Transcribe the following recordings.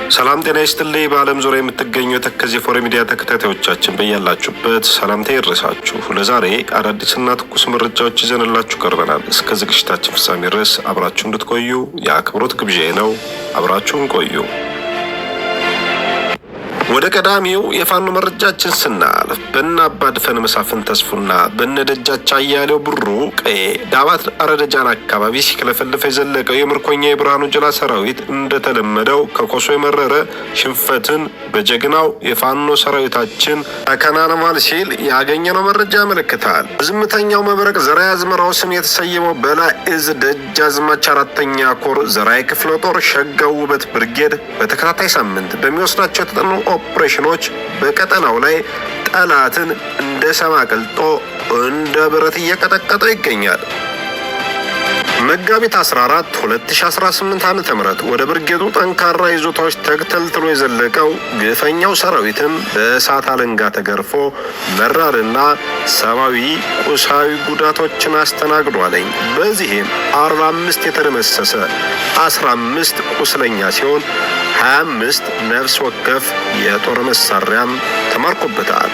ሰላም ጤና ይስጥልኝ። በዓለም ዙሪያ የምትገኙ የተከዜ ፎረም ሚዲያ ተከታታዮቻችን በያላችሁበት ሰላምታ ይድረሳችሁ። ለዛሬ አዳዲስና ትኩስ መረጃዎች ይዘንላችሁ ቀርበናል። እስከ ዝግጅታችን ፍጻሜ ድረስ አብራችሁ እንድትቆዩ የአክብሮት ግብዣዬ ነው። አብራችሁን ቆዩ። ወደ ቀዳሚው የፋኖ መረጃችን ስናልፍ በእነ አባድፈን መሳፍን ተስፉና በእነ ደጃች አያሌው ብሩ ቀዬ ዳባት አረደጃን አካባቢ ሲክለፈልፍ የዘለቀው የምርኮኛ የብርሃኑ ጁላ ሰራዊት እንደተለመደው ከኮሶ የመረረ ሽንፈትን በጀግናው የፋኖ ሰራዊታችን ተከናንሟል ሲል ያገኘነው መረጃ ያመለክታል። ዝምተኛው መብረቅ ዘራይ አዝመራው ስም የተሰየመው በላይ እዝ ደጃዝማች አራተኛ ኮር ዘራይ ክፍለ ጦር ሸጋው ውበት ብርጌድ በተከታታይ ሳምንት በሚወስዳቸው የተጠኑ ኦፕሬሽኖች በቀጠናው ላይ ጠላትን እንደ ሰማ ቀልጦ እንደ ብረት እየቀጠቀጠው ይገኛል። መጋቢት 14 2018 ዓ.ም ወደ ብርጌዱ ጠንካራ ይዞታዎች ተግተልትሎ የዘለቀው ግፈኛው ሰራዊትም በእሳት አለንጋ ተገርፎ መራርና ሰብአዊ ቁሳዊ ጉዳቶችን አስተናግዷለኝ። በዚህም 45 የተደመሰሰ 15 ቁስለኛ ሲሆን 25 ነፍስ ወከፍ የጦር መሳሪያም ተማርኮበታል።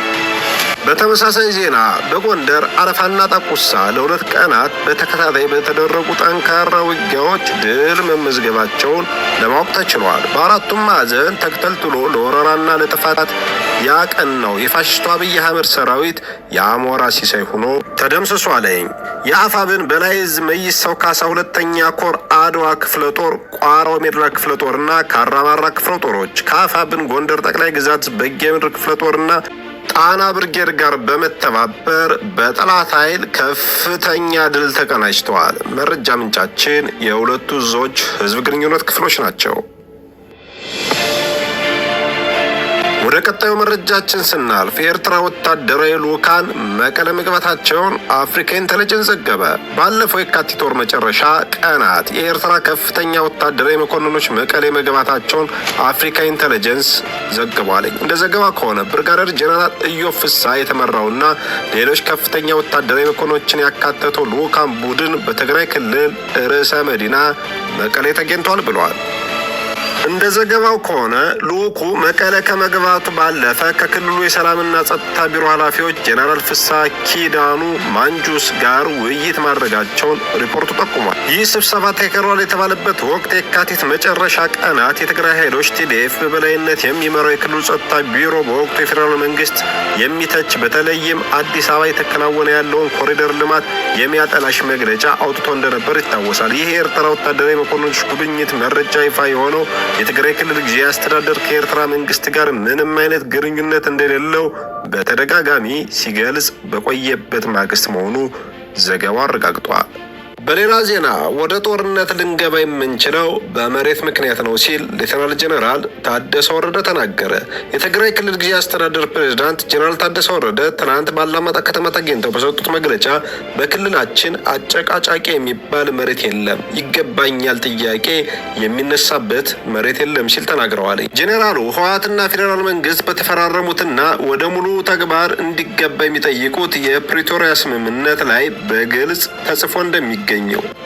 በተመሳሳይ ዜና በጎንደር አረፋና ጣቁሳ ለሁለት ቀናት በተከታታይ በተደረጉ ጠንካራ ውጊያዎች ድል መመዝገባቸውን ለማወቅ ተችሏል። በአራቱም ማዕዘን ተክተልትሎ ለወረራና ለጥፋት ያቀናው የፋሽስቱ አብይ አህመድ ሰራዊት የአሞራ ሲሳይ ሆኖ ተደምስሷለኝ። የአፋብን በላይ እዝ መይሳው ካሳ ሁለተኛ ኮር አድዋ ክፍለ ጦር፣ ቋራ ሜድላ ክፍለ ጦርና ካራማራ ክፍለ ጦሮች ከአፋብን ጎንደር ጠቅላይ ግዛት በጌምድር ክፍለ ጦርና ጣና ብርጌድ ጋር በመተባበር በጠላት ኃይል ከፍተኛ ድል ተቀናጅተዋል። መረጃ ምንጫችን የሁለቱ እዞች ህዝብ ግንኙነት ክፍሎች ናቸው። ወደ ቀጣዩ መረጃችን ስናልፍ የኤርትራ ወታደራዊ ልኡካን መቀለ መግባታቸውን አፍሪካ ኢንተለጀንስ ዘገበ። ባለፈው የካቲት ወር መጨረሻ ቀናት የኤርትራ ከፍተኛ ወታደራዊ መኮንኖች መቀሌ መግባታቸውን አፍሪካ ኢንተለጀንስ ዘግቧል። እንደ ዘገባ ከሆነ ብርጋዴር ጄኔራል ኢዮብ ፍስሐ የተመራውና ሌሎች ከፍተኛ ወታደራዊ መኮንኖችን ያካተተው ልኡካን ቡድን በትግራይ ክልል ርዕሰ መዲና መቀሌ ተገኝቷል ብሏል። እንደ ዘገባው ከሆነ ልኡኩ መቀለ ከመግባቱ ባለፈ ከክልሉ የሰላምና ጸጥታ ቢሮ ኃላፊዎች ጄኔራል ፍስሐ ኪዳኑ ማንጁስ ጋር ውይይት ማድረጋቸውን ሪፖርቱ ጠቁሟል። ይህ ስብሰባ ተካሂዷል የተባለበት ወቅት የካቲት መጨረሻ ቀናት የትግራይ ኃይሎች ቲዲኤፍ በበላይነት የሚመራው የክልሉ ጸጥታ ቢሮ በወቅቱ የፌዴራል መንግስት የሚተች በተለይም አዲስ አበባ የተከናወነ ያለውን ኮሪደር ልማት የሚያጠላሽ መግለጫ አውጥቶ እንደነበር ይታወሳል። ይህ የኤርትራ ወታደራዊ መኮንኖች ጉብኝት መረጃ ይፋ የሆነው የትግራይ ክልል ጊዜያዊ አስተዳደር ከኤርትራ መንግስት ጋር ምንም አይነት ግንኙነት እንደሌለው በተደጋጋሚ ሲገልጽ በቆየበት ማግስት መሆኑ ዘገባው አረጋግጧል። በሌላ ዜና ወደ ጦርነት ልንገባ የምንችለው በመሬት ምክንያት ነው ሲል ሌተናል ጄኔራል ታደሰ ወረደ ተናገረ። የትግራይ ክልል ጊዜያዊ አስተዳደር ፕሬዝዳንት ጄኔራል ታደሰ ወረደ ትናንት ባላማጣ ከተማ ተገኝተው በሰጡት መግለጫ በክልላችን አጨቃጫቂ የሚባል መሬት የለም፣ ይገባኛል ጥያቄ የሚነሳበት መሬት የለም ሲል ተናግረዋል። ጄኔራሉ ህወሓትና ፌዴራል መንግስት በተፈራረሙትና ወደ ሙሉ ተግባር እንዲገባ የሚጠይቁት የፕሪቶሪያ ስምምነት ላይ በግልጽ ተጽፎ እንደሚገኝ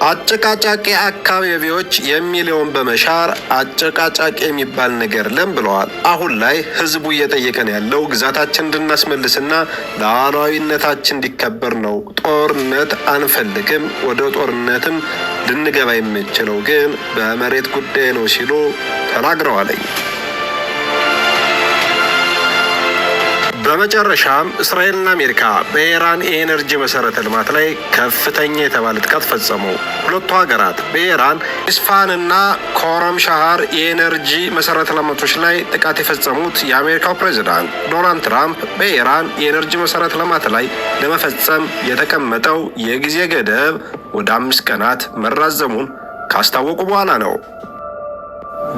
አጨቃጫቂ አካባቢዎች የሚለውን በመሻር አጨቃጫቂ የሚባል ነገር ለም ብለዋል። አሁን ላይ ህዝቡ እየጠየቀን ያለው ግዛታችን እንድናስመልስና ሉዓላዊነታችን እንዲከበር ነው። ጦርነት አንፈልግም። ወደ ጦርነትም ልንገባ የምንችለው ግን በመሬት ጉዳይ ነው ሲሉ ተናግረዋል። በመጨረሻም እስራኤልና አሜሪካ በኢራን የኤነርጂ መሰረተ ልማት ላይ ከፍተኛ የተባለ ጥቃት ፈጸሙ። ሁለቱ ሀገራት በኢራን ኢስፋሃንና ኮረም ሻሃር የኤነርጂ መሰረተ ልማቶች ላይ ጥቃት የፈጸሙት የአሜሪካው ፕሬዝዳንት ዶናልድ ትራምፕ በኢራን የኤነርጂ መሰረተ ልማት ላይ ለመፈጸም የተቀመጠው የጊዜ ገደብ ወደ 5 ቀናት መራዘሙን ካስታወቁ በኋላ ነው።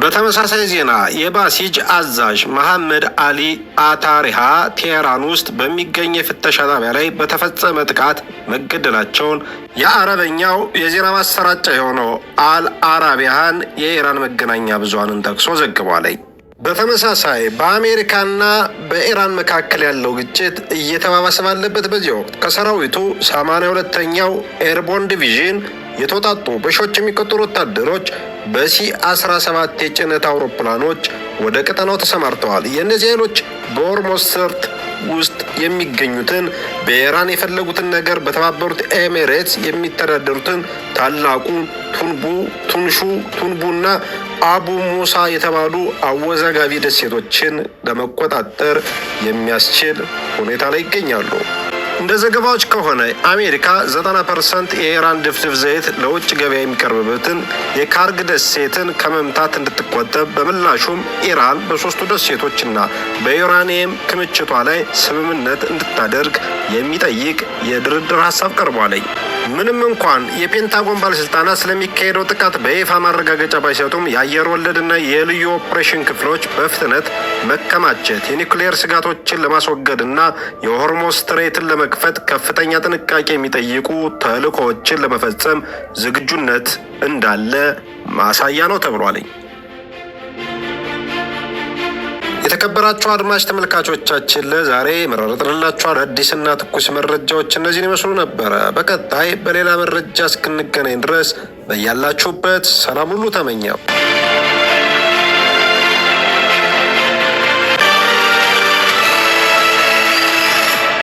በተመሳሳይ ዜና የባሲጅ አዛዥ መሐመድ አሊ አታሪሃ ቴህራን ውስጥ በሚገኝ የፍተሻ ጣቢያ ላይ በተፈጸመ ጥቃት መገደላቸውን የአረበኛው የዜና ማሰራጫ የሆነው አልአራቢያን የኢራን መገናኛ ብዙሃንን ጠቅሶ ዘግቧል። በተመሳሳይ በአሜሪካና በኢራን መካከል ያለው ግጭት እየተባባሰ ባለበት በዚህ ወቅት ከሰራዊቱ 82ኛው ኤርቦርን ዲቪዥን የተውጣጡ በሺዎች የሚቆጠሩ ወታደሮች በሲ-17 የጭነት አውሮፕላኖች ወደ ቀጠናው ተሰማርተዋል። የእነዚህ ኃይሎች በሆርሙዝ ሰርጥ ውስጥ የሚገኙትን በኢራን የፈለጉትን ነገር በተባበሩት ኤሚሬትስ የሚተዳደሩትን ታላቁ ቱንቡና አቡ ሙሳ የተባሉ አወዛጋቢ ደሴቶችን ለመቆጣጠር የሚያስችል ሁኔታ ላይ ይገኛሉ። እንደ ዘገባዎች ከሆነ አሜሪካ 90% የኢራን ድፍድፍ ዘይት ለውጭ ገበያ የሚቀርብበትን የካርግ ደሴትን ከመምታት እንድትቆጠብ፣ በምላሹም ኢራን በሶስቱ ደሴቶችና በዩራኒየም ክምችቷ ላይ ስምምነት እንድታደርግ የሚጠይቅ የድርድር ሀሳብ ቀርቧል። ምንም እንኳን የፔንታጎን ባለስልጣናት ስለሚካሄደው ጥቃት በይፋ ማረጋገጫ ባይሰጡም የአየር ወለድና የልዩ ኦፕሬሽን ክፍሎች በፍጥነት መከማቸት የኒውክሌር ስጋቶችን ለማስወገድና የሆርሙዝ ስትሬትን ለመክፈት ከፍተኛ ጥንቃቄ የሚጠይቁ ተልዕኮዎችን ለመፈጸም ዝግጁነት እንዳለ ማሳያ ነው ተብሏል። የተከበራችሁ አድማጭ ተመልካቾቻችን ለዛሬ መረጥንላችሁ አዳዲስና ትኩስ መረጃዎች እነዚህን ይመስሉ ነበረ። በቀጣይ በሌላ መረጃ እስክንገናኝ ድረስ በያላችሁበት ሰላም ሁሉ ተመኘው።